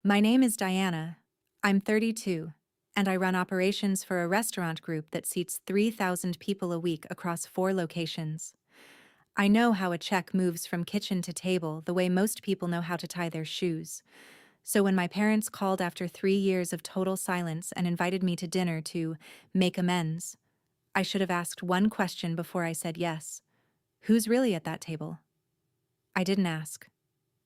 My name is Diana. I'm 32, and I run operations for a restaurant group that seats 3,000 people a week across 4 locations. I know how a check moves from kitchen to table the way most people know how to tie their shoes. So when my parents called after 3 years of total silence and invited me to dinner to make amends, I should have asked one question before I said yes. Who's really at that table? I didn't ask.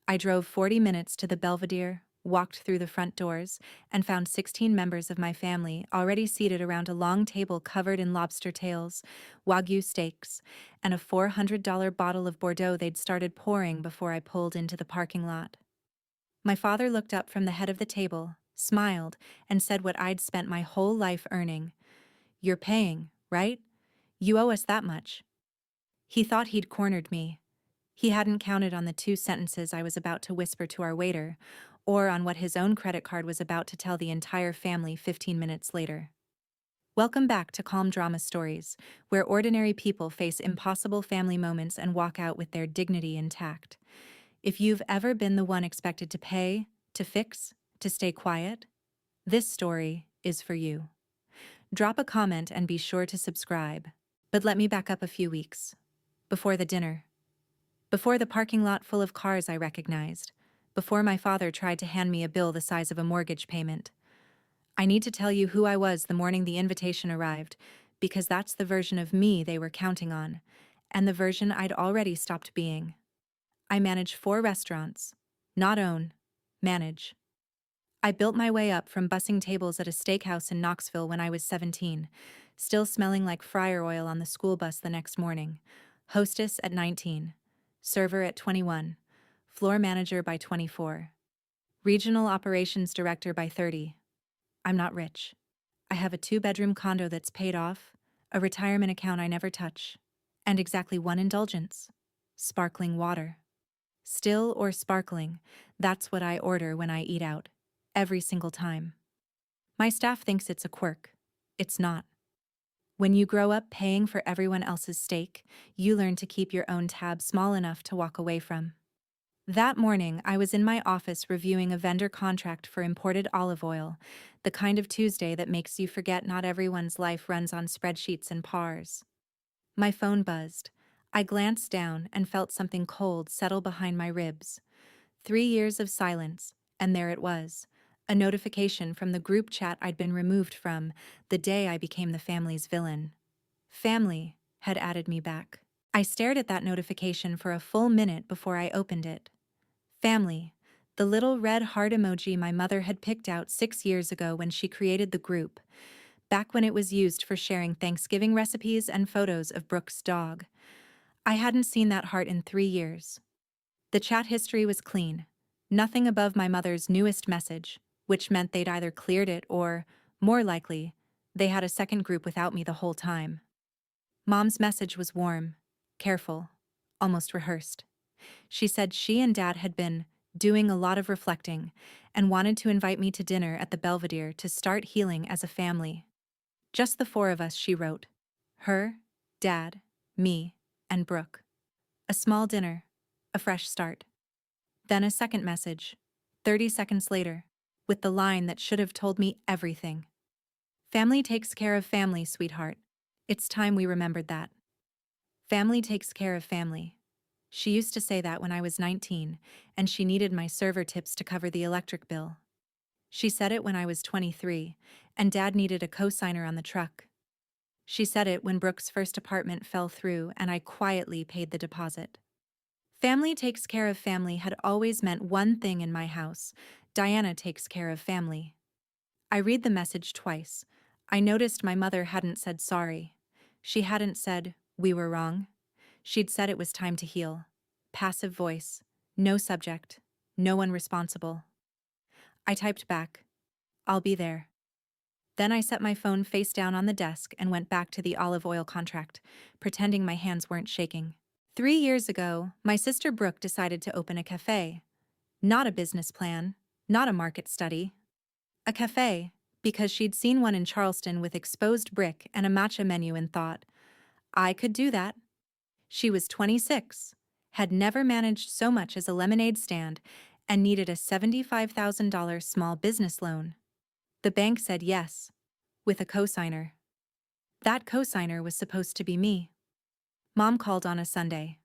I drove 40 minutes to the Belvedere, walked through the front doors, and found 16 members of my family already seated around a long table covered in lobster tails, wagyu steaks, and a $400 bottle of Bordeaux they'd started pouring before I pulled into the parking lot. My father looked up from the head of the table, smiled, and said what I'd spent my whole life earning. "You're paying, right? You owe us that much." He thought he'd cornered me. He hadn't counted on the 2 sentences I was about to whisper to our waiter, or on what his own credit card was about to tell the entire family 15 minutes later. Welcome back to Calm Drama Stories, where ordinary people face impossible family moments and walk out with their dignity intact. If you've ever been the one expected to pay, to fix, to stay quiet, this story is for you. Drop a comment and be sure to subscribe. But let me back up a few weeks. Before the dinner. Before the parking lot full of cars I recognized. Before my father tried to hand me a bill the size of a mortgage payment. I need to tell you who I was the morning the invitation arrived, because that's the version of me they were counting on, and the version I'd already stopped being. I manage 4 restaurants. Not own. Manage. I built my way up from bussing tables at a steakhouse in Knoxville when I was 17, still smelling like fryer oil on the school bus the next morning. Hostess at 19. Server at 21. Floor manager by 24. Regional operations director by 30. I'm not rich. I have a 2-bedroom condo that's paid off, a retirement account I never touch, and exactly one indulgence: sparkling water. Still or sparkling, that's what I order when I eat out. Every single time. My staff thinks it's a quirk. It's not. When you grow up paying for everyone else's steak, you learn to keep your own tab small enough to walk away from. That morning, I was in my office reviewing a vendor contract for imported olive oil, the kind of Tuesday that makes you forget not everyone's life runs on spreadsheets and pars. My phone buzzed. I glanced down and felt something cold settle behind my ribs. 3 years of silence, and there it was. A notification from the group chat I'd been removed from the day I became the family's villain. Family had added me back. I stared at that notification for a full minute before I opened it. Family, the little red heart emoji my mother had picked out 6 years ago when she created the group, back when it was used for sharing Thanksgiving recipes and photos of Brooke's dog. I hadn't seen that heart in 3 years. The chat history was clean. Nothing above my mother's newest message, which meant they'd either cleared it or, more likely, they had a second group without me the whole time. Mom's message was warm, careful, almost rehearsed. She said she and Dad had been doing a lot of reflecting and wanted to invite me to dinner at the Belvedere to start healing as a family. Just the 4 of us, she wrote. Her, Dad, me, and Brooke. A small dinner, a fresh start. Then a second message, 30 seconds later, with the line that should have told me everything. Family takes care of family, sweetheart. It's time we remembered that. Family takes care of family. She used to say that when I was 19, and she needed my server tips to cover the electric bill. She said it when I was 23, and Dad needed a co-signer on the truck. She said it when Brooke's first apartment fell through and I quietly paid the deposit. Family takes care of family had always meant one thing in my house: Diana takes care of family. I read the message twice. I noticed my mother hadn't said sorry. She hadn't said, "We were wrong." She'd said it was time to heal. Passive voice. No subject. No one responsible. I typed back, "I'll be there." Then I set my phone face down on the desk and went back to the olive oil contract, pretending my hands weren't shaking. 3 years ago, my sister Brooke decided to open a cafe. Not a business plan, not a market study. A cafe, because she'd seen one in Charleston with exposed brick and a matcha menu and thought, I could do that. She was 26, had never managed so much as a lemonade stand, and needed a $75,000 small business loan. The bank said yes, with a cosigner. That cosigner was supposed to be me. Mom called on a Sunday.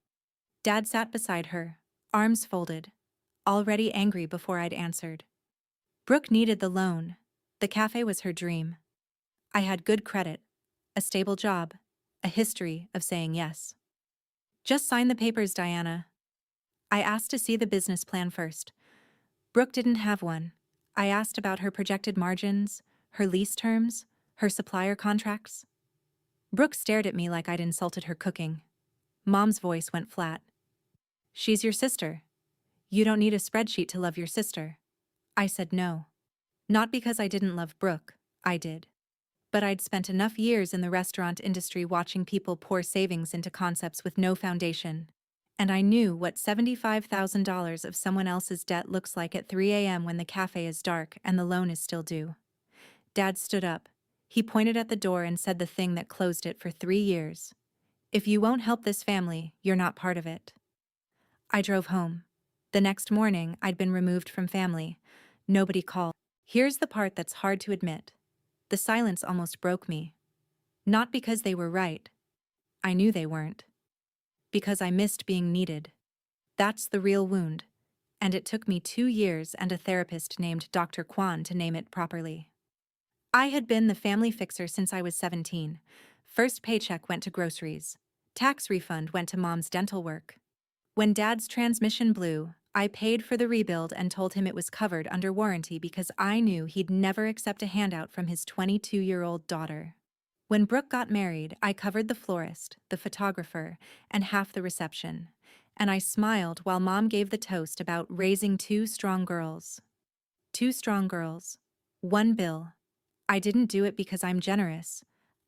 Dad sat beside her, arms folded, already angry before I'd answered. Brooke needed the loan. The cafe was her dream. I had good credit, a stable job, a history of saying yes. Just sign the papers, Diana. I asked to see the business plan first. Brooke didn't have one. I asked about her projected margins, her lease terms, her supplier contracts. Brooke stared at me like I'd insulted her cooking. Mom's voice went flat. She's your sister. You don't need a spreadsheet to love your sister. I said no. Not because I didn't love Brooke, I did. But I'd spent enough years in the restaurant industry watching people pour savings into concepts with no foundation. And I knew what $75,000 of someone else's debt looks like at 3 a.m. when the cafe is dark and the loan is still due. Dad stood up. He pointed at the door and said the thing that closed it for 3 years. If you won't help this family, you're not part of it. I drove home. The next morning, I'd been removed from family. Nobody called. Here's the part that's hard to admit. The silence almost broke me. Not because they were right. I knew they weren't. Because I missed being needed. That's the real wound. And it took me 2 years and a therapist named Dr. Kwan to name it properly. I had been the family fixer since I was 17. First paycheck went to groceries. Tax refund went to Mom's dental work. When Dad's transmission blew, I paid for the rebuild and told him it was covered under warranty because I knew he'd never accept a handout from his 22-year-old daughter. When Brooke got married, I covered the florist, the photographer, and half the reception. And I smiled while Mom gave the toast about raising 2 strong girls. 2 strong girls. 1 bill. I didn't do it because I'm generous.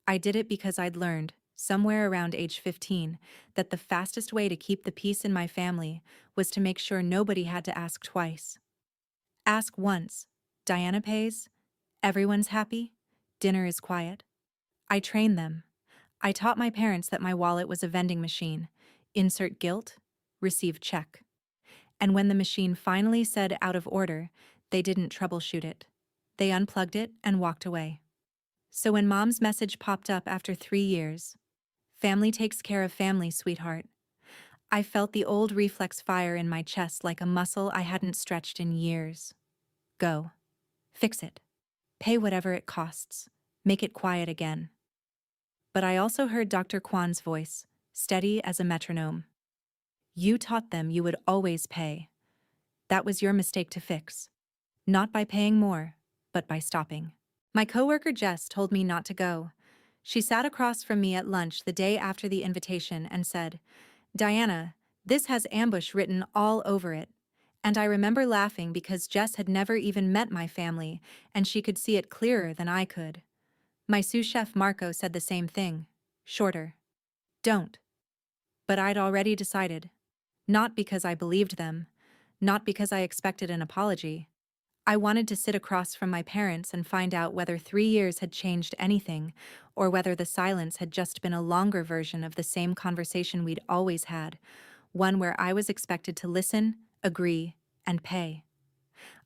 I did it because I'd learned, somewhere around age 15, that the fastest way to keep the peace in my family was to make sure nobody had to ask twice. Ask once. Diana pays. Everyone's happy. Dinner is quiet. I trained them. I taught my parents that my wallet was a vending machine. Insert guilt, receive check. And when the machine finally said out of order, they didn't troubleshoot it. They unplugged it and walked away. So when Mom's message popped up after 3 years, family takes care of family, sweetheart, I felt the old reflex fire in my chest like a muscle I hadn't stretched in years. Go. Fix it. Pay whatever it costs. Make it quiet again. But I also heard Dr. Kwan's voice, steady as a metronome. You taught them you would always pay. That was your mistake to fix. Not by paying more, but by stopping. My coworker Jess told me not to go. She sat across from me at lunch the day after the invitation and said, Diana, this has ambush written all over it. And I remember laughing because Jess had never even met my family, and she could see it clearer than I could. My sous chef Marco said the same thing, shorter. Don't. But I'd already decided. Not because I believed them, not because I expected an apology. I wanted to sit across from my parents and find out whether 3 years had changed anything, or whether the silence had just been a longer version of the same conversation we'd always had, one where I was expected to listen, agree, and pay.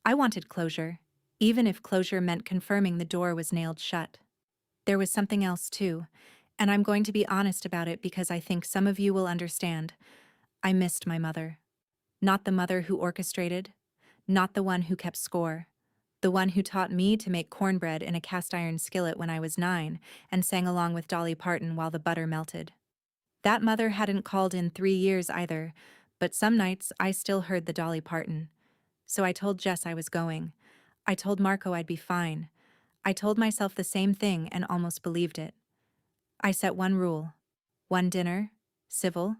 I wanted closure, even if closure meant confirming the door was nailed shut. There was something else too, and I'm going to be honest about it because I think some of you will understand. I missed my mother. Not the mother who orchestrated, not the one who kept score, the one who taught me to make cornbread in a cast-iron skillet when I was 9 and sang along with Dolly Parton while the butter melted. That mother hadn't called in 3 years either, but some nights I still heard the Dolly Parton. So I told Jess I was going. I told Marco I'd be fine. I told myself the same thing and almost believed it. I set one rule. 1 dinner, civil,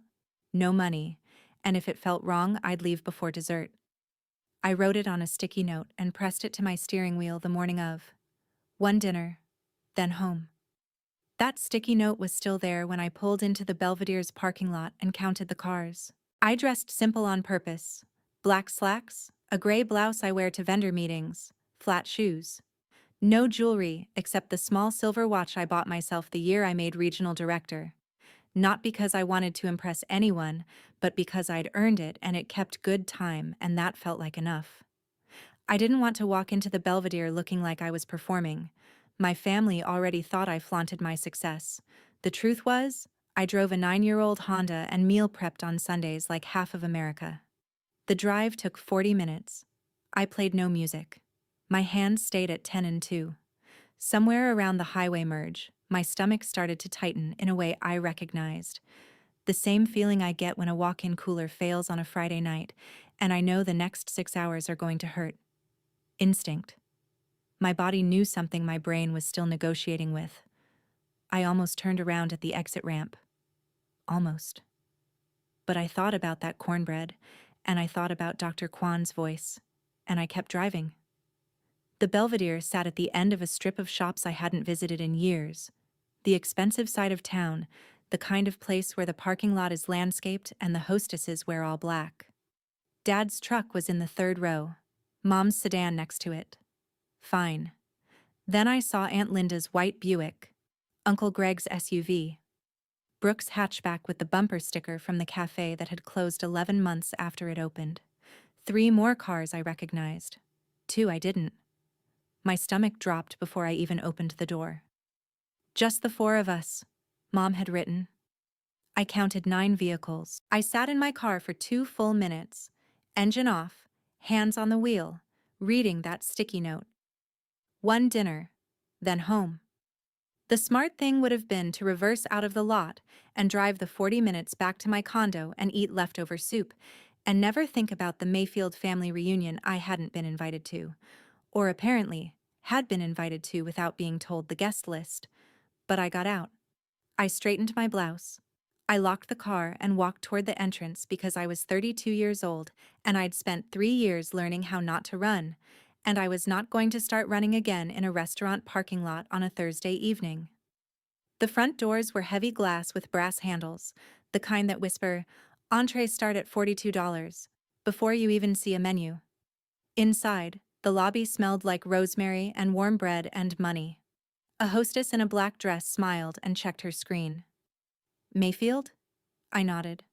no money, and if it felt wrong, I'd leave before dessert. I wrote it on a sticky note and pressed it to my steering wheel the morning of. 1 dinner, then home. That sticky note was still there when I pulled into the Belvedere's parking lot and counted the cars. I dressed simple on purpose. Black slacks, a gray blouse I wear to vendor meetings, flat shoes. No jewelry except the small silver watch I bought myself the year I made regional director. Not because I wanted to impress anyone, but because I'd earned it and it kept good time, and that felt like enough. I didn't want to walk into the Belvedere looking like I was performing. My family already thought I flaunted my success. The truth was, I drove a 9-year-old Honda and meal prepped on Sundays like half of America. The drive took 40 minutes. I played no music. My hands stayed at 10 and 2. Somewhere around the highway merge, my stomach started to tighten in a way I recognized. The same feeling I get when a walk-in cooler fails on a Friday night, and I know the next 6 hours are going to hurt. Instinct. My body knew something my brain was still negotiating with. I almost turned around at the exit ramp. Almost. But I thought about that cornbread, and I thought about Dr. Kwan's voice, and I kept driving. The Belvedere sat at the end of a strip of shops I hadn't visited in years. The expensive side of town, the kind of place where the parking lot is landscaped and the hostesses wear all black. Dad's truck was in the third row, Mom's sedan next to it. Fine. Then I saw Aunt Linda's white Buick, Uncle Greg's SUV, Brooke's hatchback with the bumper sticker from the cafe that had closed 11 months after it opened. 3 more cars I recognized. 2 I didn't. My stomach dropped before I even opened the door. Just the 4 of us, Mom had written. I counted 9 vehicles. I sat in my car for 2 full minutes, engine off, hands on the wheel, reading that sticky note. 1 dinner, then home. The smart thing would have been to reverse out of the lot and drive the 40 minutes back to my condo and eat leftover soup, and never think about the Mayfield family reunion I hadn't been invited to, or apparently had been invited to without being told the guest list. But I got out. I straightened my blouse. I locked the car and walked toward the entrance because I was 32 years old and I'd spent 3 years learning how not to run, and I was not going to start running again in a restaurant parking lot on a Thursday evening. The front doors were heavy glass with brass handles, the kind that whisper, "Entrees start at $42," before you even see a menu. Inside, the lobby smelled like rosemary and warm bread and money. A hostess in a black dress smiled and checked her screen. "Mayfield?" I nodded.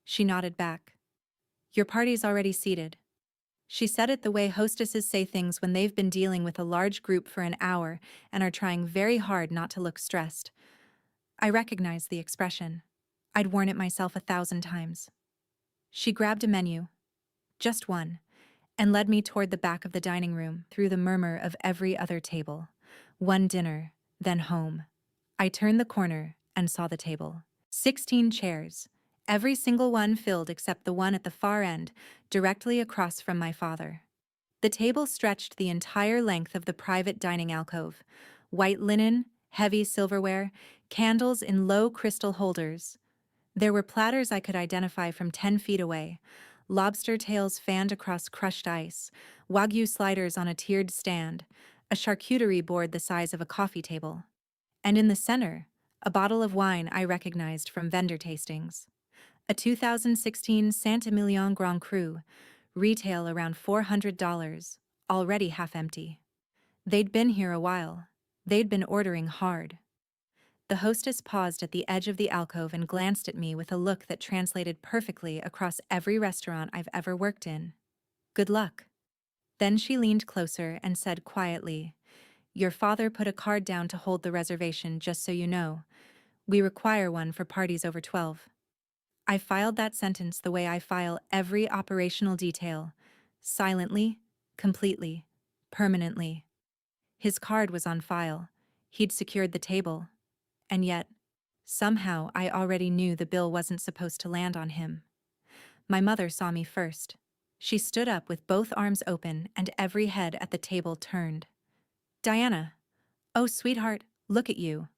She nodded back. "Your party's already seated." She said it the way hostesses say things when they've been dealing with a large group for an hour and are trying very hard not to look stressed. I recognized the expression. I'd worn it myself 1,000 times. She grabbed a menu, just one, and led me toward the back of the dining room through the murmur of every other table. 1 dinner, then home. I turned the corner and saw the table. 16 chairs, every single one filled except the one at the far end, directly across from my father. The table stretched the entire length of the private dining alcove. White linen, heavy silverware, candles in low crystal holders. There were platters I could identify from 10 feet away. Lobster tails fanned across crushed ice, wagyu sliders on a tiered stand, a charcuterie board the size of a coffee table. And in the center, a bottle of wine I recognized from vendor tastings. A 2016 Saint-Emilion Grand Cru, retail around $400, already half empty. They'd been here a while. They'd been ordering hard. The hostess paused at the edge of the alcove and glanced at me with a look that translated perfectly across every restaurant I've ever worked in. "Good luck." Then she leaned closer and said quietly, "Your father put a card down to hold the reservation, just so you know. We require one for parties over 12. I filed that sentence the way I file every operational detail. Silently, completely, permanently. His card was on file. He'd secured the table. And yet, somehow I already knew the bill wasn't supposed to land on him. My mother saw me first. She stood up with both arms open and every head at the table turned. "Diana. Oh, sweetheart, look at you."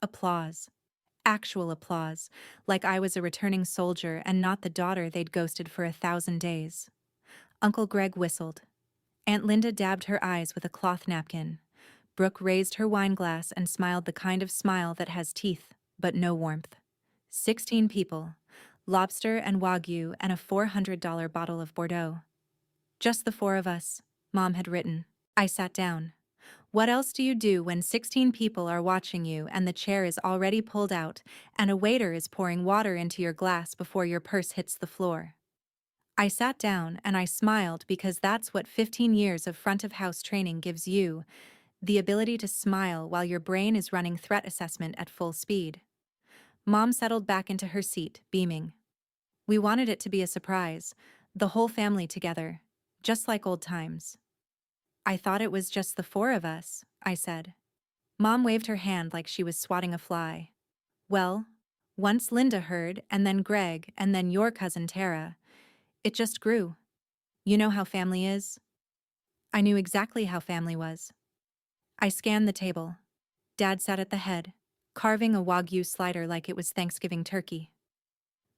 Applause. Actual applause, like I was a returning soldier and not the daughter they'd ghosted for 1,000 days. Uncle Greg whistled. Aunt Linda dabbed her eyes with a cloth napkin. Brooke raised her wine glass and smiled the kind of smile that has teeth, but no warmth. 16 people. Lobster and wagyu and a $400 bottle of Bordeaux. Just the 4 of us, Mom had written. I sat down. What else do you do when 16 people are watching you and the chair is already pulled out and a waiter is pouring water into your glass before your purse hits the floor? I sat down and I smiled because that's what 15 years of front of house training gives you, the ability to smile while your brain is running threat assessment at full speed. Mom settled back into her seat, beaming. We wanted it to be a surprise, the whole family together, just like old times. I thought it was just the four of us, I said. Mom waved her hand like she was swatting a fly. Well, once Linda heard, and then Greg, and then your cousin Tara. It just grew. You know how family is? I knew exactly how family was. I scanned the table. Dad sat at the head, carving a wagyu slider like it was Thanksgiving turkey.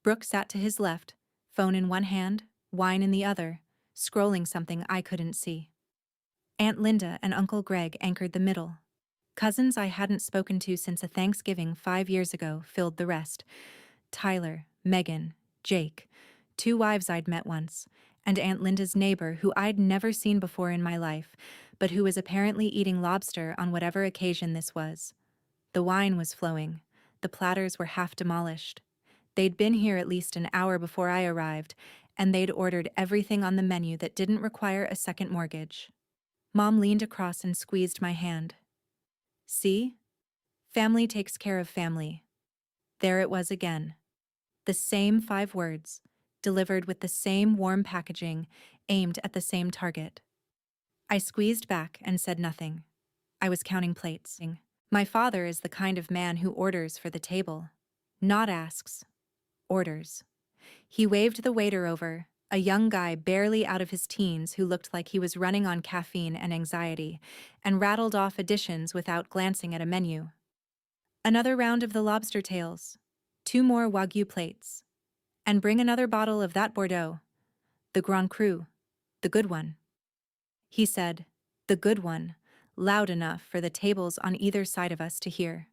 Brooke sat to his left, phone in one hand, wine in the other, scrolling something I couldn't see. Aunt Linda and Uncle Greg anchored the middle. Cousins I hadn't spoken to since a Thanksgiving 5 years ago filled the rest. Tyler, Megan, Jake, two wives I'd met once, and Aunt Linda's neighbor who I'd never seen before in my life, but who was apparently eating lobster on whatever occasion this was. The wine was flowing. The platters were half demolished. They'd been here at least an hour before I arrived, and they'd ordered everything on the menu that didn't require a second mortgage. Mom leaned across and squeezed my hand. See? Family takes care of family. There it was again. The same 5 words, delivered with the same warm packaging, aimed at the same target. I squeezed back and said nothing. I was counting plates. My father is the kind of man who orders for the table. Not asks. Orders. He waved the waiter over, a young guy barely out of his teens who looked like he was running on caffeine and anxiety, and rattled off additions without glancing at a menu. Another round of the lobster tails. 2 more wagyu plates. And bring another bottle of that Bordeaux. The Grand Cru. The good one. He said, the good one, loud enough for the tables on either side of us to hear.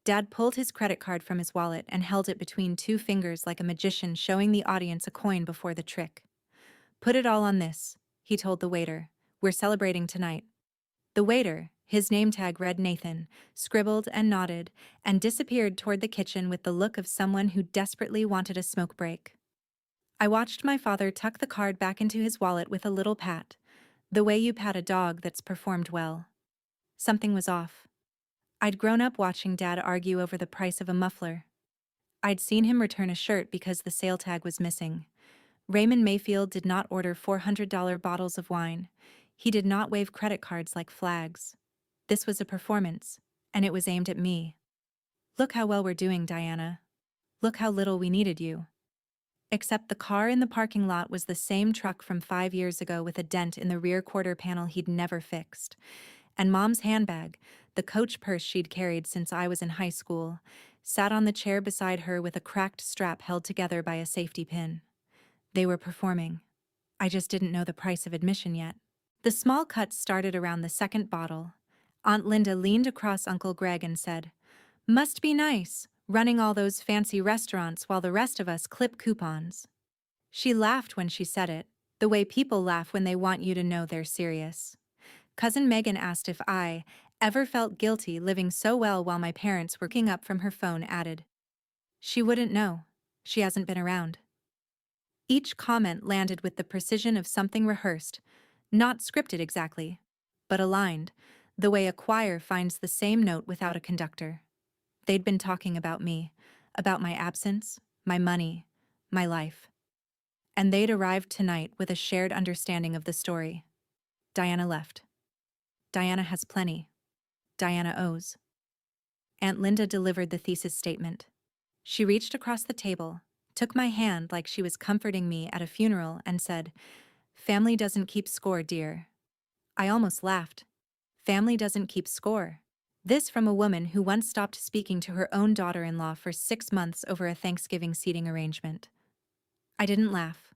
Dad pulled his credit card from his wallet and held it between 2 fingers like a magician showing the audience a coin before the trick. Put it all on this, he told the waiter. We're celebrating tonight. The waiter, his name tag read Nathan, scribbled and nodded, and disappeared toward the kitchen with the look of someone who desperately wanted a smoke break. I watched my father tuck the card back into his wallet with a little pat, the way you pat a dog that's performed well. Something was off. I'd grown up watching Dad argue over the price of a muffler. I'd seen him return a shirt because the sale tag was missing. Raymond Mayfield did not order $400 bottles of wine. He did not wave credit cards like flags. This was a performance, and it was aimed at me. Look how well we're doing, Diana. Look how little we needed you. Except the car in the parking lot was the same truck from 5 years ago with a dent in the rear quarter panel he'd never fixed. And Mom's handbag, the Coach purse she'd carried since I was in high school, sat on the chair beside her with a cracked strap held together by a safety pin. They were performing. I just didn't know the price of admission yet. The small cuts started around the second bottle. Aunt Linda leaned across Uncle Greg and said, "Must be nice, running all those fancy restaurants while the rest of us clip coupons." She laughed when she said it, the way people laugh when they want you to know they're serious. Cousin Megan asked if I ever felt guilty living so well while my parents were waking up from her phone added. She wouldn't know. She hasn't been around. Each comment landed with the precision of something rehearsed, not scripted exactly, but aligned, the way a choir finds the same note without a conductor. They'd been talking about me, about my absence, my money, my life. And they'd arrived tonight with a shared understanding of the story. Diana left. Diana has plenty. Diana owes. Aunt Linda delivered the thesis statement. She reached across the table, took my hand like she was comforting me at a funeral, and said, "Family doesn't keep score, dear." I almost laughed. Family doesn't keep score. This from a woman who once stopped speaking to her own daughter-in-law for 6 months over a Thanksgiving seating arrangement. I didn't laugh.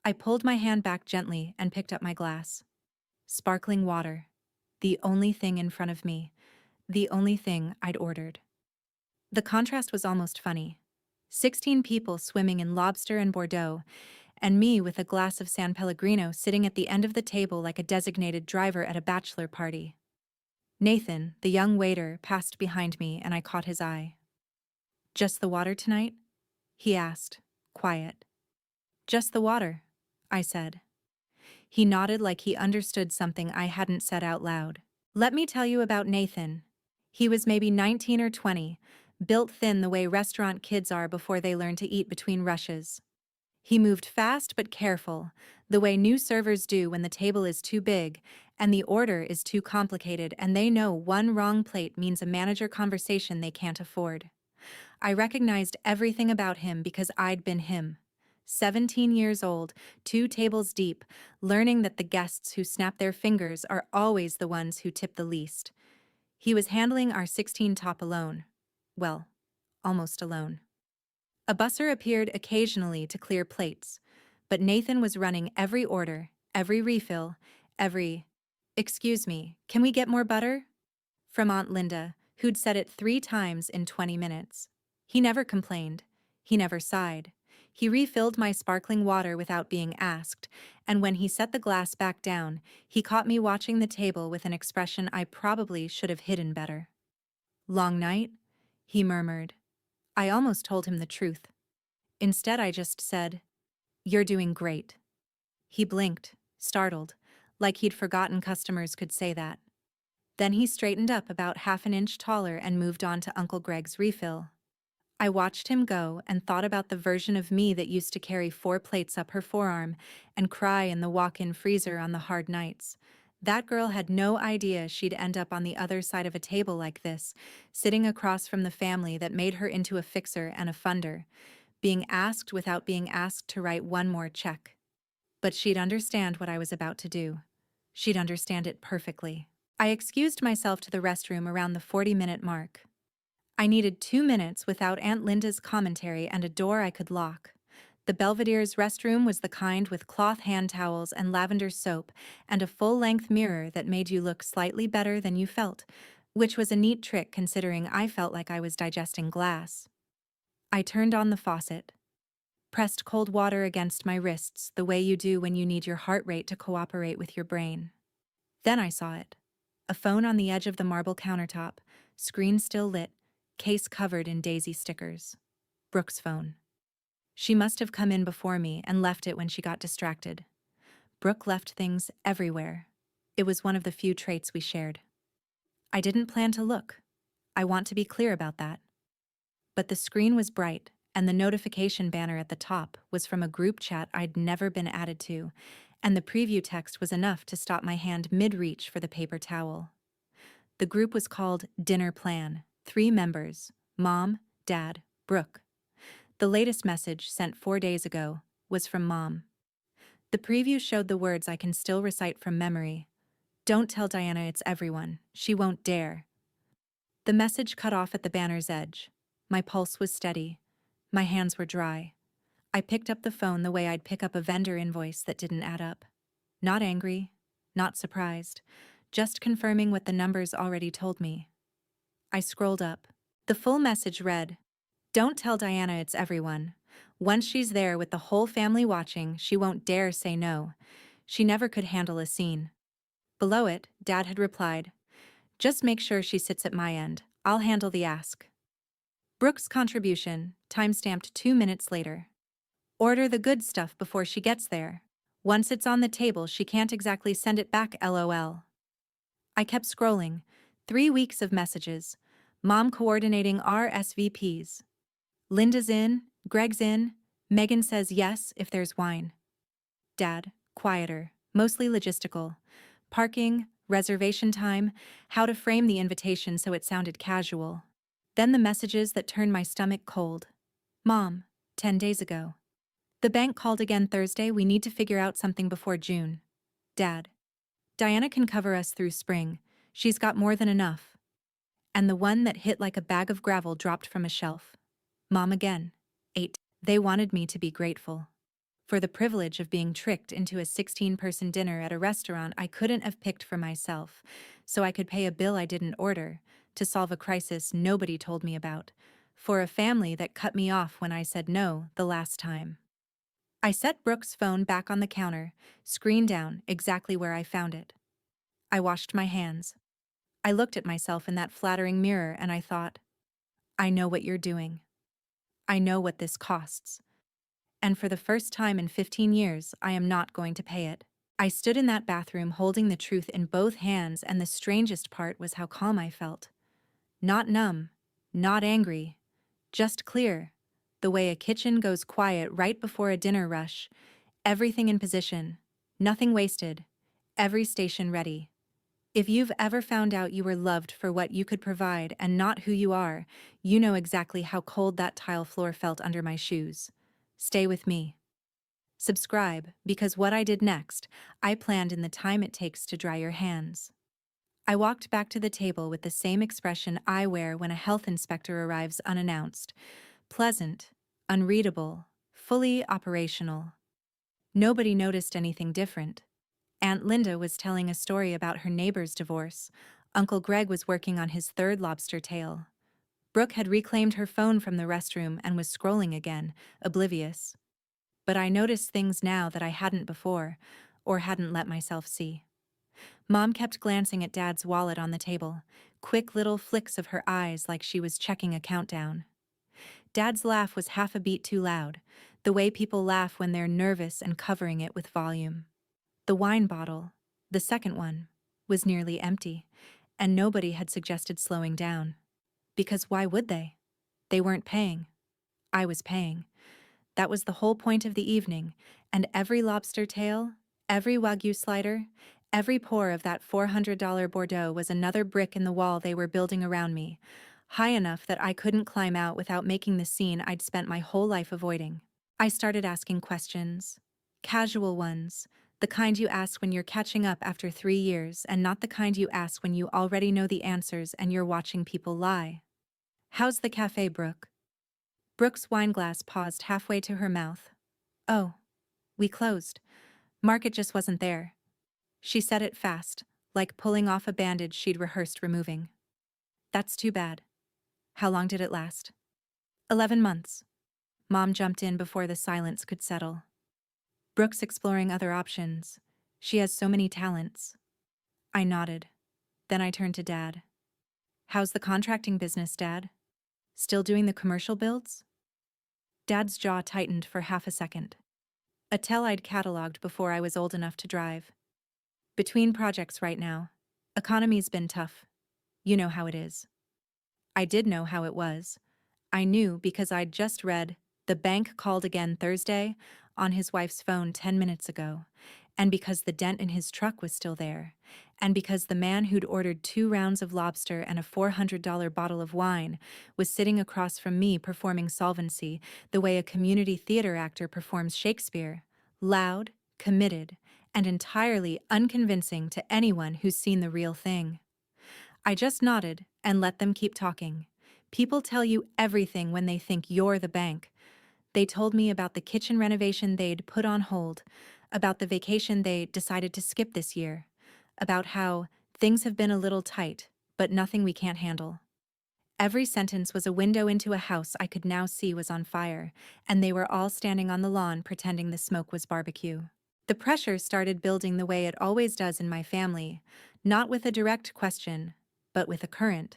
I pulled my hand back gently and picked up my glass. Sparkling water. The only thing in front of me. The only thing I'd ordered. The contrast was almost funny. 16 people swimming in lobster and Bordeaux, and me with a glass of San Pellegrino sitting at the end of the table like a designated driver at a bachelor party. Nathan, the young waiter, passed behind me and I caught his eye. "Just the water tonight?" he asked, quiet. "Just the water," I said. He nodded like he understood something I hadn't said out loud. Let me tell you about Nathan. He was maybe 19 or 20, built thin the way restaurant kids are before they learn to eat between rushes. He moved fast but careful, the way new servers do when the table is too big and the order is too complicated and they know one wrong plate means a manager conversation they can't afford. I recognized everything about him because I'd been him. 17 years old, 2 tables deep, learning that the guests who snap their fingers are always the ones who tip the least. He was handling our 16 top alone. Well, almost alone. A busser appeared occasionally to clear plates, but Nathan was running every order, every refill, every, "Excuse me, can we get more butter?" from Aunt Linda, who'd said it 3 times in 20 minutes. He never complained. He never sighed. He refilled my sparkling water without being asked, and when he set the glass back down, he caught me watching the table with an expression I probably should have hidden better. "Long night?" he murmured. I almost told him the truth. Instead, I just said, "You're doing great." He blinked, startled, like he'd forgotten customers could say that. Then he straightened up about half an inch taller and moved on to Uncle Greg's refill. I watched him go and thought about the version of me that used to carry 4 plates up her forearm and cry in the walk-in freezer on the hard nights. That girl had no idea she'd end up on the other side of a table like this, sitting across from the family that made her into a fixer and a funder, being asked without being asked to write one more check. But she'd understand what I was about to do. She'd understand it perfectly. I excused myself to the restroom around the 40-minute mark. I needed 2 minutes without Aunt Linda's commentary and a door I could lock. The Belvedere's restroom was the kind with cloth hand towels and lavender soap and a full-length mirror that made you look slightly better than you felt, which was a neat trick considering I felt like I was digesting glass. I turned on the faucet, pressed cold water against my wrists the way you do when you need your heart rate to cooperate with your brain. Then I saw it. A phone on the edge of the marble countertop, screen still lit, case covered in daisy stickers. Brooke's phone. She must have come in before me and left it when she got distracted. Brooke left things everywhere. It was one of the few traits we shared. I didn't plan to look. I want to be clear about that. But the screen was bright, and the notification banner at the top was from a group chat I'd never been added to, and the preview text was enough to stop my hand mid-reach for the paper towel. The group was called Dinner Plan, 3 members, Mom, Dad, Brooke. The latest message, sent 4 days ago, was from Mom. The preview showed the words I can still recite from memory. "Don't tell Diana it's everyone. She won't dare." The message cut off at the banner's edge. My pulse was steady. My hands were dry. I picked up the phone the way I'd pick up a vendor invoice that didn't add up. Not angry, not surprised, just confirming what the numbers already told me. I scrolled up. The full message read, "Don't tell Diana it's everyone. Once she's there with the whole family watching, she won't dare say no. She never could handle a scene." Below it, Dad had replied, "Just make sure she sits at my end. I'll handle the ask." Brooke's contribution, timestamped 2 minutes later. "Order the good stuff before she gets there. Once it's on the table, she can't exactly send it back, LOL." I kept scrolling. 3 weeks of messages. Mom coordinating RSVPs. Linda's in, Greg's in, Megan says yes if there's wine. Dad, quieter, mostly logistical. Parking, reservation time, how to frame the invitation so it sounded casual. Then the messages that turned my stomach cold. Mom, 10 days ago. "The bank called again Thursday, we need to figure out something before June." Dad, "Diana can cover us through spring. She's got more than enough." And the one that hit like a bag of gravel dropped from a shelf. Mom again. 8. They wanted me to be grateful for the privilege of being tricked into a 16-person dinner at a restaurant I couldn't have picked for myself, so I could pay a bill I didn't order, to solve a crisis nobody told me about, for a family that cut me off when I said no the last time. I set Brooke's phone back on the counter, screen down, exactly where I found it. I washed my hands. I looked at myself in that flattering mirror and I thought, I know what you're doing. I know what this costs. And for the first time in 15 years, I am not going to pay it. I stood in that bathroom holding the truth in both hands, and the strangest part was how calm I felt. Not numb, not angry, just clear, the way a kitchen goes quiet right before a dinner rush, everything in position, nothing wasted, every station ready. If you've ever found out you were loved for what you could provide and not who you are, you know exactly how cold that tile floor felt under my shoes. Stay with me. Subscribe, because what I did next, I planned in the time it takes to dry your hands. I walked back to the table with the same expression I wear when a health inspector arrives unannounced. Pleasant, unreadable, fully operational. Nobody noticed anything different. Aunt Linda was telling a story about her neighbor's divorce. Uncle Greg was working on his third lobster tail. Brooke had reclaimed her phone from the restroom and was scrolling again, oblivious. But I noticed things now that I hadn't before, or hadn't let myself see. Mom kept glancing at Dad's wallet on the table, quick little flicks of her eyes like she was checking a countdown. Dad's laugh was half a beat too loud, the way people laugh when they're nervous and covering it with volume. The wine bottle, the second one, was nearly empty, and nobody had suggested slowing down. Because why would they? They weren't paying. I was paying. That was the whole point of the evening, and every lobster tail, every wagyu slider, every pour of that $400 Bordeaux was another brick in the wall they were building around me, high enough that I couldn't climb out without making the scene I'd spent my whole life avoiding. I started asking questions. Casual ones, the kind you ask when you're catching up after 3 years, and not the kind you ask when you already know the answers and you're watching people lie. How's the cafe, Brooke? Brooke's wineglass paused halfway to her mouth. Oh, we closed. Market just wasn't there. She said it fast, like pulling off a bandage she'd rehearsed removing. That's too bad. How long did it last? 11 months. Mom jumped in before the silence could settle. Brooke's exploring other options. She has so many talents. I nodded. Then I turned to Dad. How's the contracting business, Dad? Still doing the commercial builds? Dad's jaw tightened for half a second. A tell I'd cataloged before I was old enough to drive. Between projects right now. Economy's been tough. You know how it is. I did know how it was. I knew because I'd just read, "The bank called again Thursday," on his wife's phone 10 minutes ago, and because the dent in his truck was still there, and because the man who'd ordered 2 rounds of lobster and a $400 bottle of wine was sitting across from me performing Solvency the way a community theater actor performs Shakespeare, loud, committed, and entirely unconvincing to anyone who's seen the real thing. I just nodded and let them keep talking. People tell you everything when they think you're the bank. They told me about the kitchen renovation they'd put on hold, about the vacation they decided to skip this year, about how things have been a little tight, but nothing we can't handle. Every sentence was a window into a house I could now see was on fire, and they were all standing on the lawn pretending the smoke was barbecue. The pressure started building the way it always does in my family, not with a direct question, but with a current.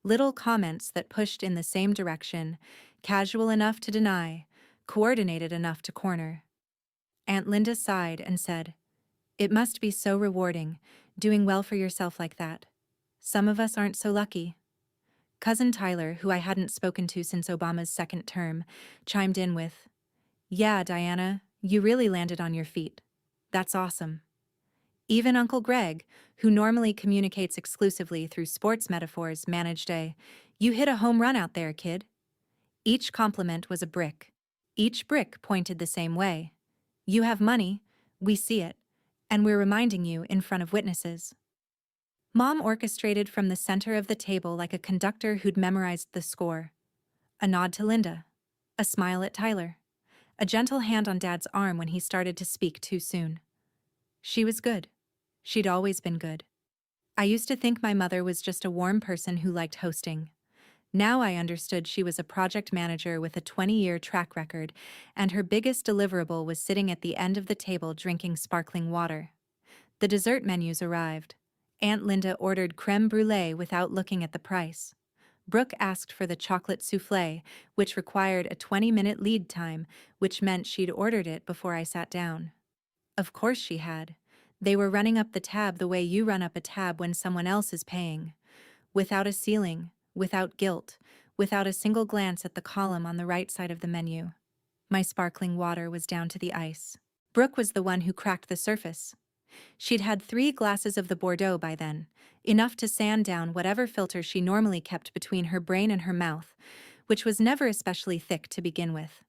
Little comments that pushed in the same direction, casual enough to deny, coordinated enough to corner. Aunt Linda sighed and said, "It must be so rewarding, doing well for yourself like that. Some of us aren't so lucky." Cousin Tyler, who I hadn't spoken to since Obama's second term, chimed in with, "Yeah, Diana, you really landed on your feet. That's awesome." Even Uncle Greg, who normally communicates exclusively through sports metaphors, managed a, "You hit a home run out there, kid." Each compliment was a brick. Each brick pointed the same way. You have money, we see it, and we're reminding you in front of witnesses. Mom orchestrated from the center of the table like a conductor who'd memorized the score. A nod to Linda. A smile at Tyler. A gentle hand on Dad's arm when he started to speak too soon. She was good. She'd always been good. I used to think my mother was just a warm person who liked hosting. Now I understood she was a project manager with a 20-year track record, and her biggest deliverable was sitting at the end of the table drinking sparkling water. The dessert menus arrived. Aunt Linda ordered creme brulee without looking at the price. Brooke asked for the chocolate souffle, which required a 20-minute lead time, which meant she'd ordered it before I sat down. Of course she had. They were running up the tab the way you run up a tab when someone else is paying. Without a ceiling, without guilt, without a single glance at the column on the right side of the menu. My sparkling water was down to the ice. Brooke was the one who cracked the surface. She'd had 3 glasses of the Bordeaux by then, enough to sand down whatever filter she normally kept between her brain and her mouth, which was never especially thick to begin with.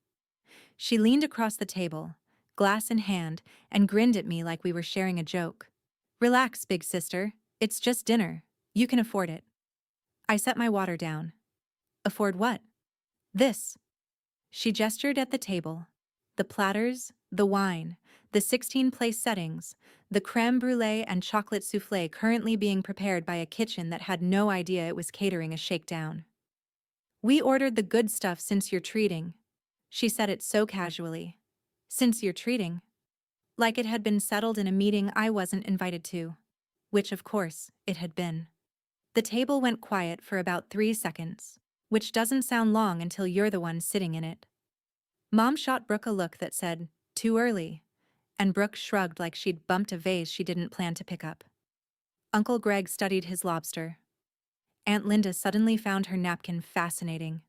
She leaned across the table, glass in hand, and grinned at me like we were sharing a joke. "Relax, big sister. It's just dinner. You can afford it." I set my water down. "Afford what?" "This." She gestured at the table. The platters, the wine, the 16-place settings, the creme brulee and chocolate souffle currently being prepared by a kitchen that had no idea it was catering a shakedown. "We ordered the good stuff since you're treating." She said it so casually. "Since you're treating." Like it had been settled in a meeting I wasn't invited to. Which, of course, it had been. The table went quiet for about 3 seconds, which doesn't sound long until you're the one sitting in it. Mom shot Brooke a look that said, "Too early," and Brooke shrugged like she'd bumped a vase she didn't plan to pick up. Uncle Greg studied his lobster. Aunt Linda suddenly found her napkin fascinating.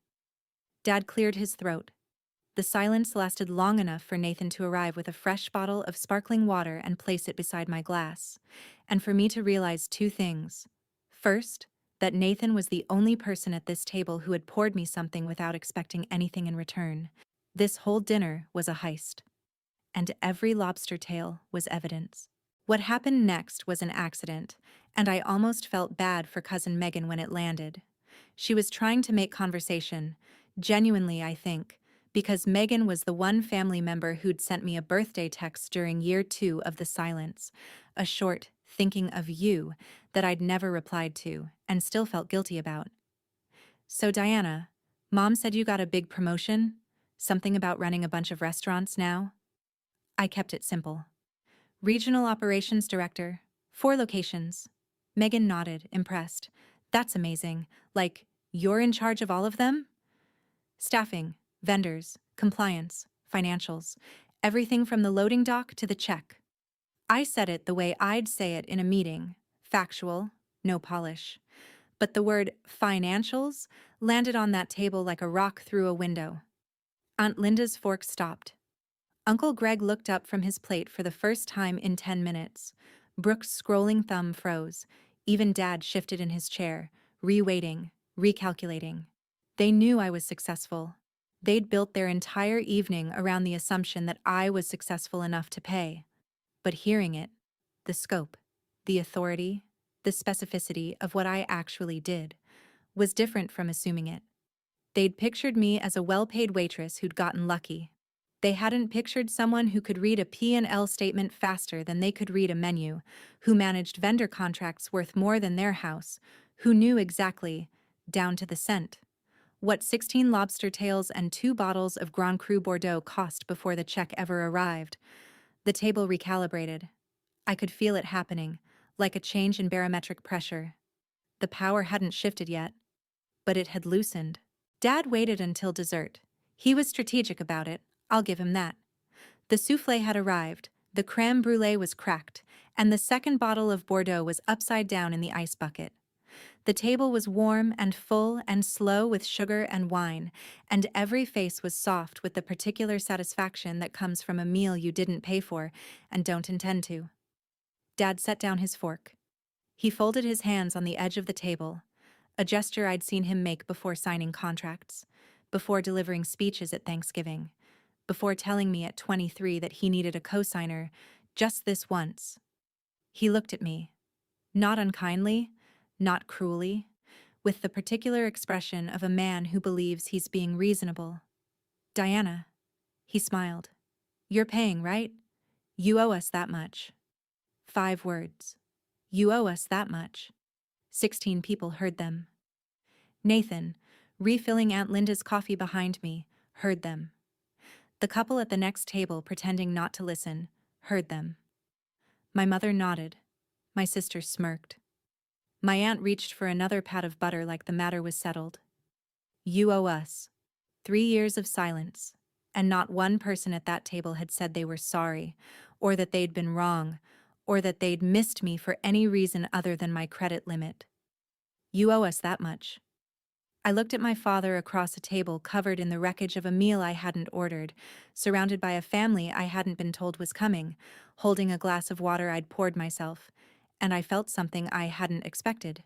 Dad cleared his throat. The silence lasted long enough for Nathan to arrive with a fresh bottle of sparkling water and place it beside my glass, and for me to realize 2 things. First, that Nathan was the only person at this table who had poured me something without expecting anything in return. This whole dinner was a heist. And every lobster tail was evidence. What happened next was an accident, and I almost felt bad for Cousin Megan when it landed. She was trying to make conversation, genuinely I think, because Megan was the one family member who'd sent me a birthday text during year 2 of the silence, a short, thinking of you, that I'd never replied to, and still felt guilty about. "So Diana, Mom said you got a big promotion? Something about running a bunch of restaurants now?" I kept it simple. "Regional Operations Director. 4 locations." Megan nodded, impressed. "That's amazing. Like, you're in charge of all of them?" "Staffing, vendors, compliance, financials, everything from the loading dock to the check." I said it the way I'd say it in a meeting, factual, no polish. But the word financials landed on that table like a rock through a window. Aunt Linda's fork stopped. Uncle Greg looked up from his plate for the first time in 10 minutes. Brooke's scrolling thumb froze. Even Dad shifted in his chair, re-weighting, recalculating. They knew I was successful. They'd built their entire evening around the assumption that I was successful enough to pay. But hearing it, the scope, the authority, the specificity of what I actually did, was different from assuming it. They'd pictured me as a well-paid waitress who'd gotten lucky. They hadn't pictured someone who could read a P&L statement faster than they could read a menu, who managed vendor contracts worth more than their house, who knew exactly, down to the cent, what 16 lobster tails and 2 bottles of Grand Cru Bordeaux cost before the check ever arrived. The table recalibrated. I could feel it happening, like a change in barometric pressure. The power hadn't shifted yet, but it had loosened. Dad waited until dessert. He was strategic about it, I'll give him that. The souffle had arrived, the creme brulee was cracked, and the second bottle of Bordeaux was upside down in the ice bucket. The table was warm and full and slow with sugar and wine, and every face was soft with the particular satisfaction that comes from a meal you didn't pay for and don't intend to. Dad set down his fork. He folded his hands on the edge of the table, a gesture I'd seen him make before signing contracts, before delivering speeches at Thanksgiving, before telling me at 23 that he needed a co-signer just this once. He looked at me, not unkindly, not cruelly, with the particular expression of a man who believes he's being reasonable. "Diana," he smiled, "you're paying, right? You owe us that much." 5 words. You owe us that much. 16 people heard them. Nathan, refilling Aunt Linda's coffee behind me, heard them. The couple at the next table pretending not to listen, heard them. My mother nodded. My sister smirked. My aunt reached for another pat of butter like the matter was settled. You owe us. 3 years of silence. And not one person at that table had said they were sorry, or that they'd been wrong, or that they'd missed me for any reason other than my credit limit. You owe us that much. I looked at my father across a table covered in the wreckage of a meal I hadn't ordered, surrounded by a family I hadn't been told was coming, holding a glass of water I'd poured myself, and I felt something I hadn't expected.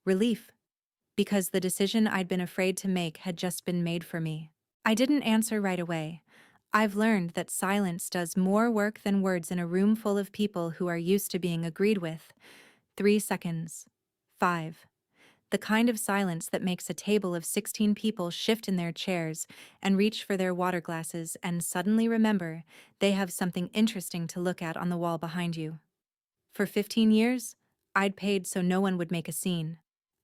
Relief. Because the decision I'd been afraid to make had just been made for me. I didn't answer right away. I've learned that silence does more work than words in a room full of people who are used to being agreed with. 3 seconds. 5. The kind of silence that makes a table of 16 people shift in their chairs and reach for their water glasses and suddenly remember they have something interesting to look at on the wall behind you. For 15 years, I'd paid so no one would make a scene.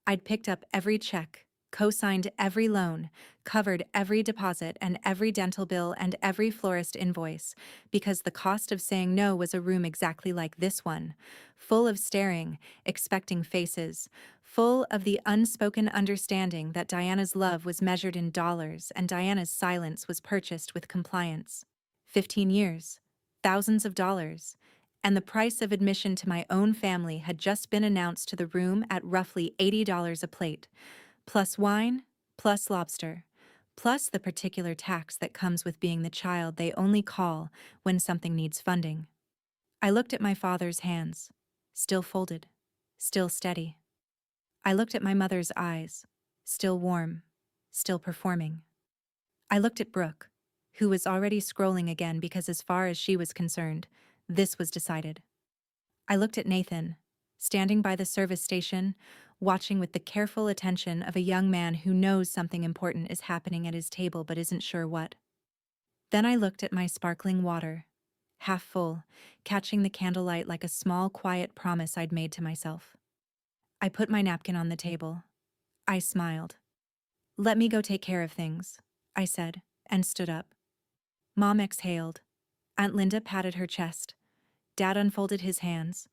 I'd picked up every check, co-signed every loan, covered every deposit and every dental bill and every florist invoice, because the cost of saying no was a room exactly like this one, full of staring, expecting faces, full of the unspoken understanding that Diana's love was measured in dollars and Diana's silence was purchased with compliance. 15 years, thousands of dollars, and the price of admission to my own family had just been announced to the room at roughly $80 a plate, plus wine, plus lobster, plus the particular tax that comes with being the child they only call when something needs funding. I looked at my father's hands, still folded, still steady. I looked at my mother's eyes, still warm, still performing. I looked at Brooke, who was already scrolling again because as far as she was concerned, this was decided. I looked at Nathan, standing by the service station, watching with the careful attention of a young man who knows something important is happening at his table but isn't sure what. Then I looked at my sparkling water, half full, catching the candlelight like a small, quiet promise I'd made to myself. I put my napkin on the table. I smiled. Let me go take care of things, I said, and stood up. Mom exhaled. Aunt Linda patted her chest. Dad unfolded his hands.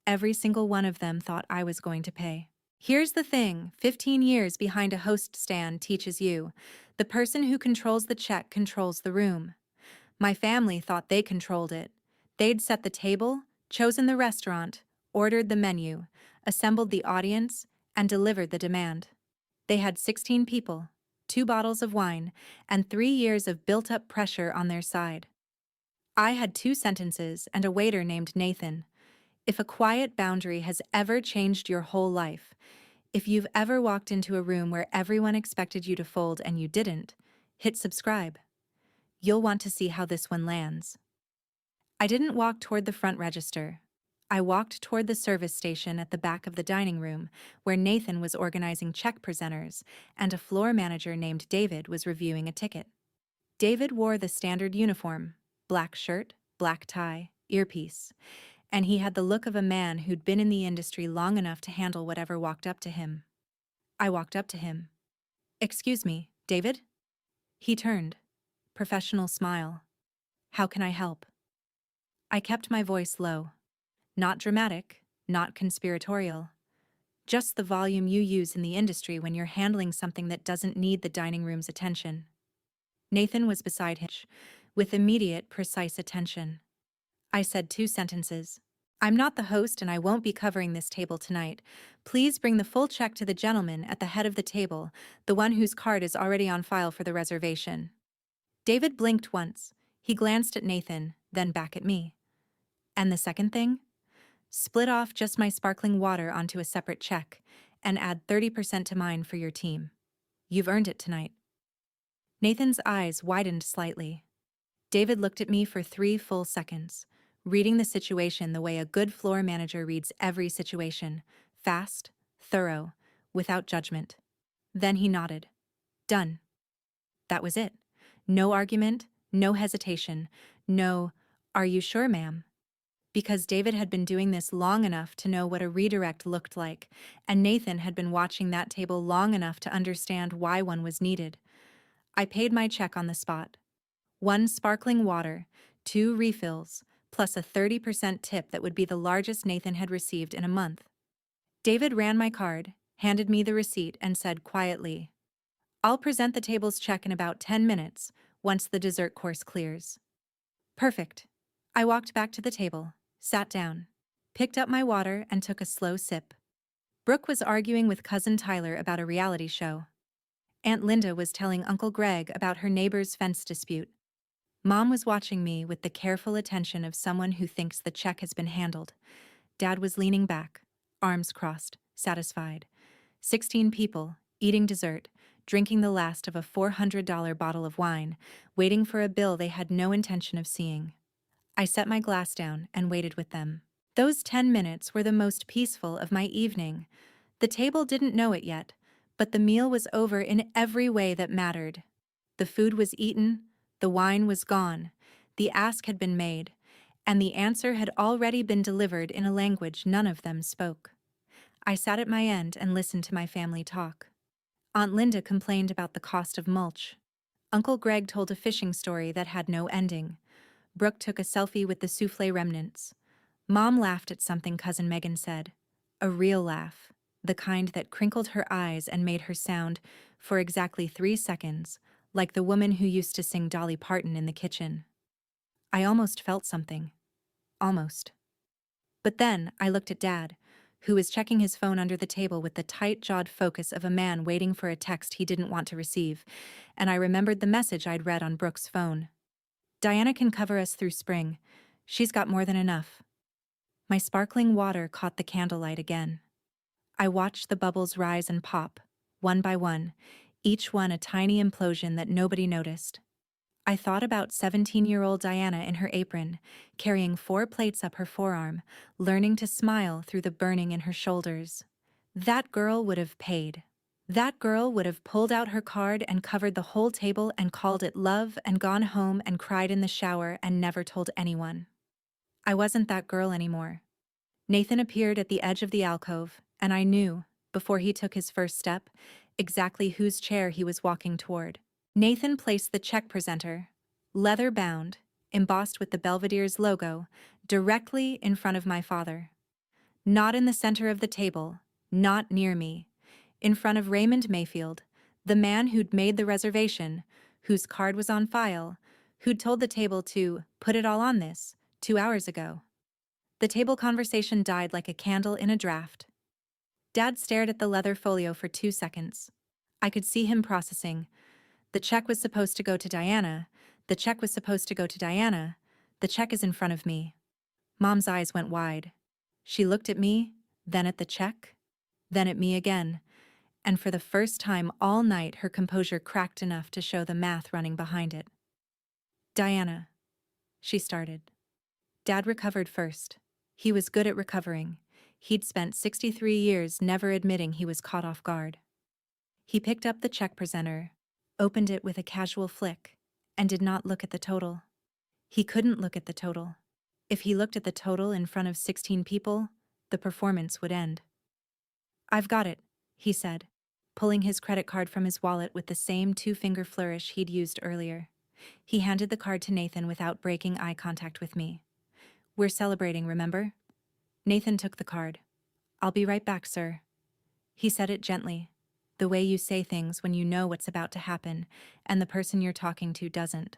Every single one of them thought I was going to pay. Here's the thing, 15 years behind a host stand teaches you. The person who controls the check controls the room. My family thought they controlled it. They'd set the table, chosen the restaurant, ordered the menu, assembled the audience, and delivered the demand. They had 16 people, 2 bottles of wine, and 3 years of built-up pressure on their side. I had 2 sentences and a waiter named Nathan. If a quiet boundary has ever changed your whole life, if you've ever walked into a room where everyone expected you to fold and you didn't, hit subscribe. You'll want to see how this one lands. I didn't walk toward the front register. I walked toward the service station at the back of the dining room, where Nathan was organizing check presenters and a floor manager named David was reviewing a ticket. David wore the standard uniform, black shirt, black tie, earpiece, and he had the look of a man who'd been in the industry long enough to handle whatever walked up to him. I walked up to him. Excuse me, David? He turned. Professional smile. How can I help? I kept my voice low. Not dramatic, not conspiratorial. Just the volume you use in the industry when you're handling something that doesn't need the dining room's attention. Nathan was beside him, with immediate, precise attention. I said 2 sentences. I'm not the host and I won't be covering this table tonight. Please bring the full check to the gentleman at the head of the table, the one whose card is already on file for the reservation. David blinked once. He glanced at Nathan, then back at me. And the second thing? Split off just my sparkling water onto a separate check and add 30% to mine for your team. You've earned it tonight. Nathan's eyes widened slightly. David looked at me for 3 full seconds, reading the situation the way a good floor manager reads every situation, fast, thorough, without judgment. Then he nodded. Done. That was it. No argument, no hesitation, no, "Are you sure, ma'am?" Because David had been doing this long enough to know what a redirect looked like, and Nathan had been watching that table long enough to understand why one was needed. I paid my check on the spot. 1 sparkling water, 2 refills, plus a 30% tip that would be the largest Nathan had received in a month. David ran my card, handed me the receipt, and said quietly, "I'll present the table's check in about 10 minutes, once the dessert course clears." Perfect. I walked back to the table, sat down, picked up my water, and took a slow sip. Brooke was arguing with cousin Tyler about a reality show. Aunt Linda was telling Uncle Greg about her neighbor's fence dispute. Mom was watching me with the careful attention of someone who thinks the check has been handled. Dad was leaning back, arms crossed, satisfied. 16 people, eating dessert, drinking the last of a $400 bottle of wine, waiting for a bill they had no intention of seeing. I set my glass down and waited with them. Those 10 minutes were the most peaceful of my evening. The table didn't know it yet, but the meal was over in every way that mattered. The food was eaten, the wine was gone, the ask had been made, and the answer had already been delivered in a language none of them spoke. I sat at my end and listened to my family talk. Aunt Linda complained about the cost of mulch. Uncle Greg told a fishing story that had no ending. Brooke took a selfie with the souffle remnants. Mom laughed at something Cousin Megan said. A real laugh, the kind that crinkled her eyes and made her sound, for exactly 3 seconds, like the woman who used to sing Dolly Parton in the kitchen. I almost felt something. Almost. But then I looked at Dad, who was checking his phone under the table with the tight-jawed focus of a man waiting for a text he didn't want to receive, and I remembered the message I'd read on Brooke's phone. "Diana can cover us through spring. She's got more than enough." My sparkling water caught the candlelight again. I watched the bubbles rise and pop, one by one, each one a tiny implosion that nobody noticed. I thought about 17-year-old Diana in her apron, carrying 4 plates up her forearm, learning to smile through the burning in her shoulders. That girl would have paid. That girl would have pulled out her card and covered the whole table and called it love and gone home and cried in the shower and never told anyone. I wasn't that girl anymore. Nathan appeared at the edge of the alcove, and I knew, before he took his first step, exactly whose chair he was walking toward. Nathan placed the check presenter, leather-bound, embossed with the Belvedere's logo, directly in front of my father. Not in the center of the table, not near me. In front of Raymond Mayfield, the man who'd made the reservation, whose card was on file, who'd told the table to put it all on this 2 hours ago. The table conversation died like a candle in a draft. Dad stared at the leather folio for 2 seconds. I could see him processing. The check was supposed to go to Diana. The check was supposed to go to Diana. The check is in front of me. Mom's eyes went wide. She looked at me, then at the check, then at me again, and for the first time all night her composure cracked enough to show the math running behind it. "Diana," she started. Dad recovered first. He was good at recovering. He'd spent 63 years never admitting he was caught off guard. He picked up the check presenter, opened it with a casual flick, and did not look at the total. He couldn't look at the total. If he looked at the total in front of 16 people, the performance would end. "I've got it," he said, pulling his credit card from his wallet with the same 2-finger flourish he'd used earlier. He handed the card to Nathan without breaking eye contact with me. "We're celebrating, remember?" Nathan took the card. "I'll be right back, sir." He said it gently, the way you say things when you know what's about to happen and the person you're talking to doesn't.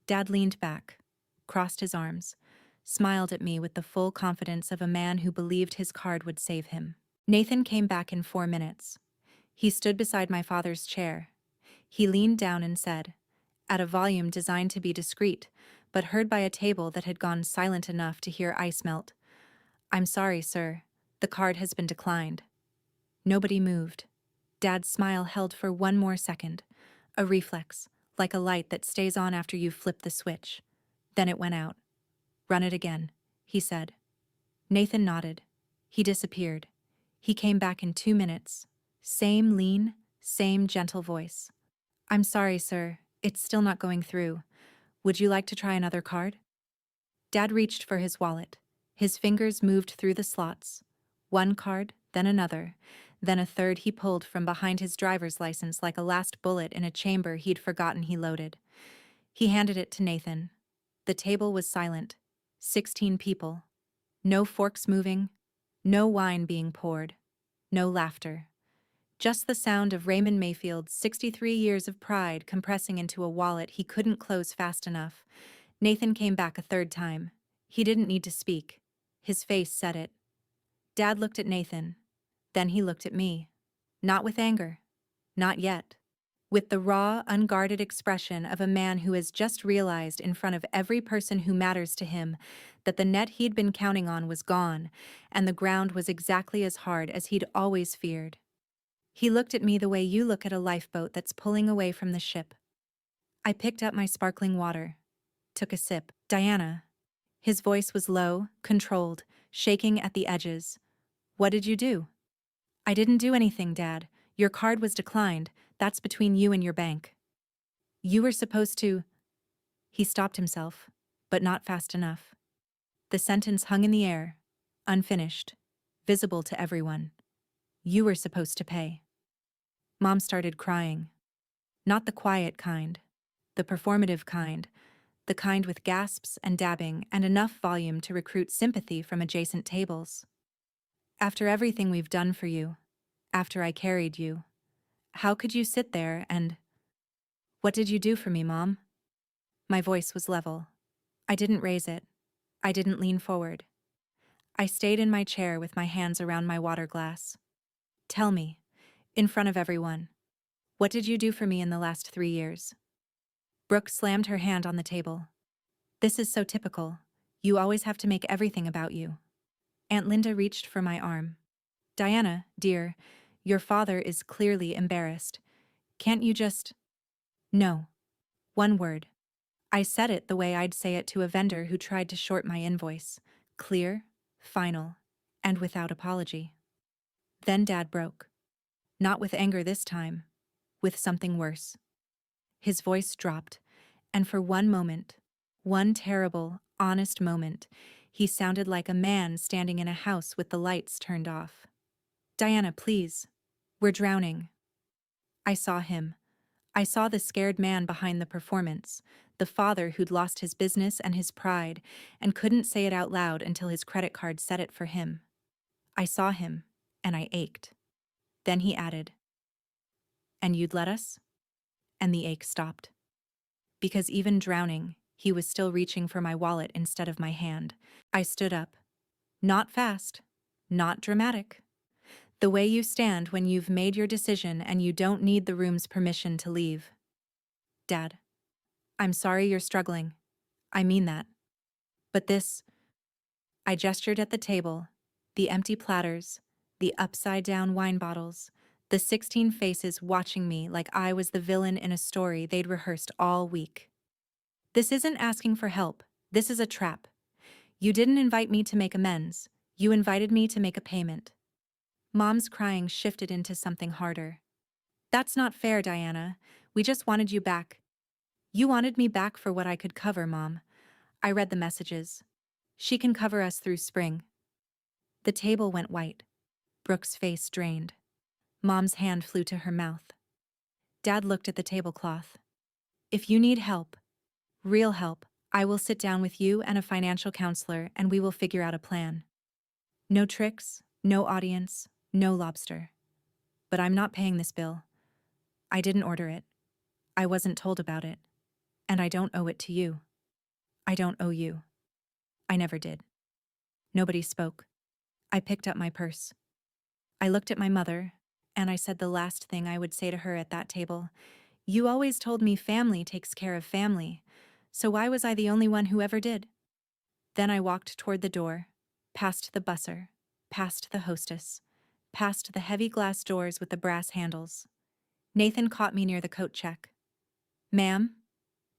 Dad leaned back, crossed his arms, smiled at me with the full confidence of a man who believed his card would save him. Nathan came back in 4 minutes. He stood beside my father's chair. He leaned down and said, at a volume designed to be discreet, but heard by a table that had gone silent enough to hear ice melt, "I'm sorry, sir. The card has been declined." Nobody moved. Dad's smile held for 1 more second, a reflex, like a light that stays on after you've flipped the switch. Then it went out. "Run it again," he said. Nathan nodded. He disappeared. He came back in 2 minutes. Same lean, same gentle voice. "I'm sorry, sir. It's still not going through. Would you like to try another card?" Dad reached for his wallet. His fingers moved through the slots. 1 card, then another, then a third he pulled from behind his driver's license like a last bullet in a chamber he'd forgotten he loaded. He handed it to Nathan. The table was silent. 16 people. No forks moving. No wine being poured. No laughter. Just the sound of Raymond Mayfield's 63 years of pride compressing into a wallet he couldn't close fast enough. Nathan came back a third time. He didn't need to speak. His face said it. Dad looked at Nathan. Then he looked at me. Not with anger. Not yet. With the raw, unguarded expression of a man who has just realized in front of every person who matters to him that the net he'd been counting on was gone, and the ground was exactly as hard as he'd always feared. He looked at me the way you look at a lifeboat that's pulling away from the ship. I picked up my sparkling water. Took a sip. Diana. His voice was low, controlled, shaking at the edges. What did you do? I didn't do anything, Dad. Your card was declined. That's between you and your bank. You were supposed to... He stopped himself, but not fast enough. The sentence hung in the air, unfinished, visible to everyone. You were supposed to pay. Mom started crying. Not the quiet kind, the performative kind, the kind with gasps and dabbing and enough volume to recruit sympathy from adjacent tables. After everything we've done for you, after I carried you, how could you sit there and... What did you do for me, Mom? My voice was level. I didn't raise it. I didn't lean forward. I stayed in my chair with my hands around my water glass. Tell me, in front of everyone, what did you do for me in the last 3 years? Brooke slammed her hand on the table. This is so typical. You always have to make everything about you. Aunt Linda reached for my arm. Diana, dear, your father is clearly embarrassed. Can't you just... No. One word. I said it the way I'd say it to a vendor who tried to short my invoice. Clear, final, and without apology. Then Dad broke. Not with anger this time. With something worse. His voice dropped, and for one moment, one terrible, honest moment, he sounded like a man standing in a house with the lights turned off. Diana, please. We're drowning. I saw him. I saw the scared man behind the performance, the father who'd lost his business and his pride and couldn't say it out loud until his credit card said it for him. I saw him, and I ached. Then he added, "And you'd let us?" And the ache stopped. Because even drowning, he was still reaching for my wallet instead of my hand. I stood up. Not fast. Not dramatic. The way you stand when you've made your decision and you don't need the room's permission to leave. Dad, I'm sorry you're struggling. I mean that. But this... I gestured at the table, the empty platters, the upside-down wine bottles, the 16 faces watching me like I was the villain in a story they'd rehearsed all week. This isn't asking for help. This is a trap. You didn't invite me to make amends. You invited me to make a payment. Mom's crying shifted into something harder. That's not fair, Diana. We just wanted you back. You wanted me back for what I could cover, Mom. I read the messages. She can cover us through spring. The table went white. Brooke's face drained. Mom's hand flew to her mouth. Dad looked at the tablecloth. If you need help, real help, I will sit down with you and a financial counselor and we will figure out a plan. No tricks, no audience, no lobster. But I'm not paying this bill. I didn't order it. I wasn't told about it. And I don't owe it to you. I don't owe you. I never did. Nobody spoke. I picked up my purse. I looked at my mother, and I said the last thing I would say to her at that table. You always told me family takes care of family, so why was I the only one who ever did? Then I walked toward the door, past the busser, past the hostess, past the heavy glass doors with the brass handles. Nathan caught me near the coat check. Ma'am?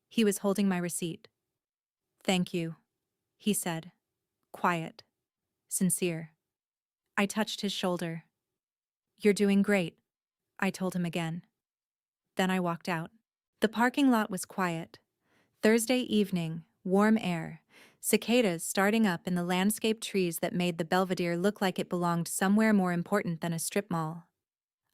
He was holding my receipt. Thank you, he said. Quiet. Sincere. I touched his shoulder. You're doing great, I told him again. Then I walked out. The parking lot was quiet. Thursday evening, warm air, cicadas starting up in the landscape trees that made the Belvedere look like it belonged somewhere more important than a strip mall.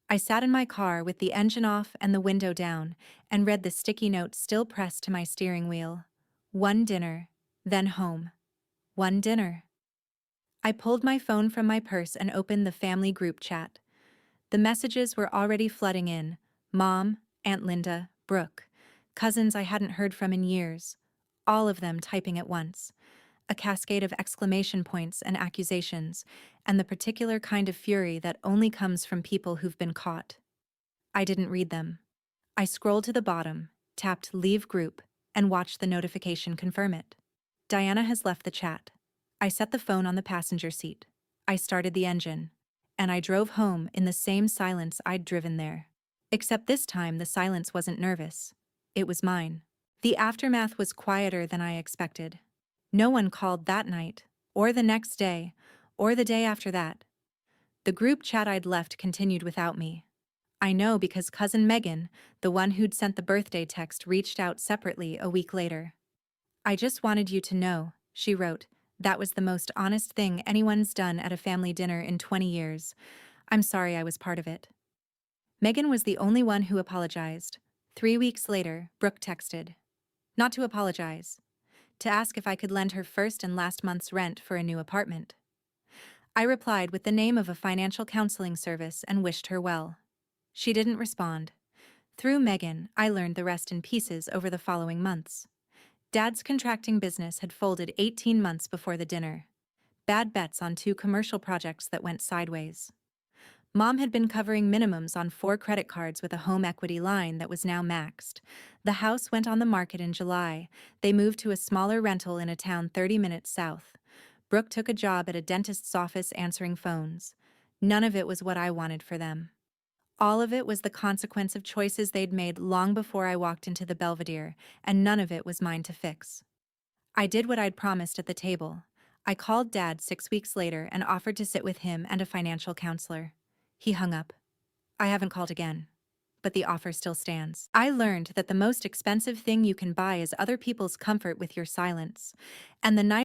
I sat in my car with the engine off and the window down and read the sticky note still pressed to my steering wheel. One dinner, then home. One dinner. I pulled my phone from my purse and opened the family group chat. The messages were already flooding in: Mom, Aunt Linda, Brooke, cousins I hadn't heard from in years, all of them typing at once. A cascade of exclamation points and accusations, and the particular kind of fury that only comes from people who've been caught. I didn't read them. I scrolled to the bottom, tapped Leave Group, and watched the notification confirm it. Diana has left the chat. I set the phone on the passenger seat. I started the engine. And I drove home in the same silence I'd driven there. Except this time the silence wasn't nervous. It was mine. The aftermath was quieter than I expected. No one called that night, or the next day, or the day after that. The group chat I'd left continued without me. I know because cousin Megan, the one who'd sent the birthday text, reached out separately a week later. I just wanted you to know, she wrote. That was the most honest thing anyone's done at a family dinner in 20 years. I'm sorry I was part of it. Megan was the only one who apologized. 3 weeks later, Brooke texted. Not to apologize. To ask if I could lend her first and last month's rent for a new apartment. I replied with the name of a financial counseling service and wished her well. She didn't respond. Through Megan, I learned the rest in pieces over the following months. Dad's contracting business had folded 18 months before the dinner. Bad bets on 2 commercial projects that went sideways. Mom had been covering minimums on 4 credit cards with a home equity line that was now maxed. The house went on the market in July. They moved to a smaller rental in a town 30 minutes south. Brooke took a job at a dentist's office answering phones. None of it was what I wanted for them. All of it was the consequence of choices they'd made long before I walked into the Belvedere, and none of it was mine to fix. I did what I'd promised at the table. I called Dad 6 weeks later and offered to sit with him and a financial counselor. He hung up. I haven't called again. But the offer still stands. I learned that the most expensive thing you can buy is other people's comfort with your silence. And the night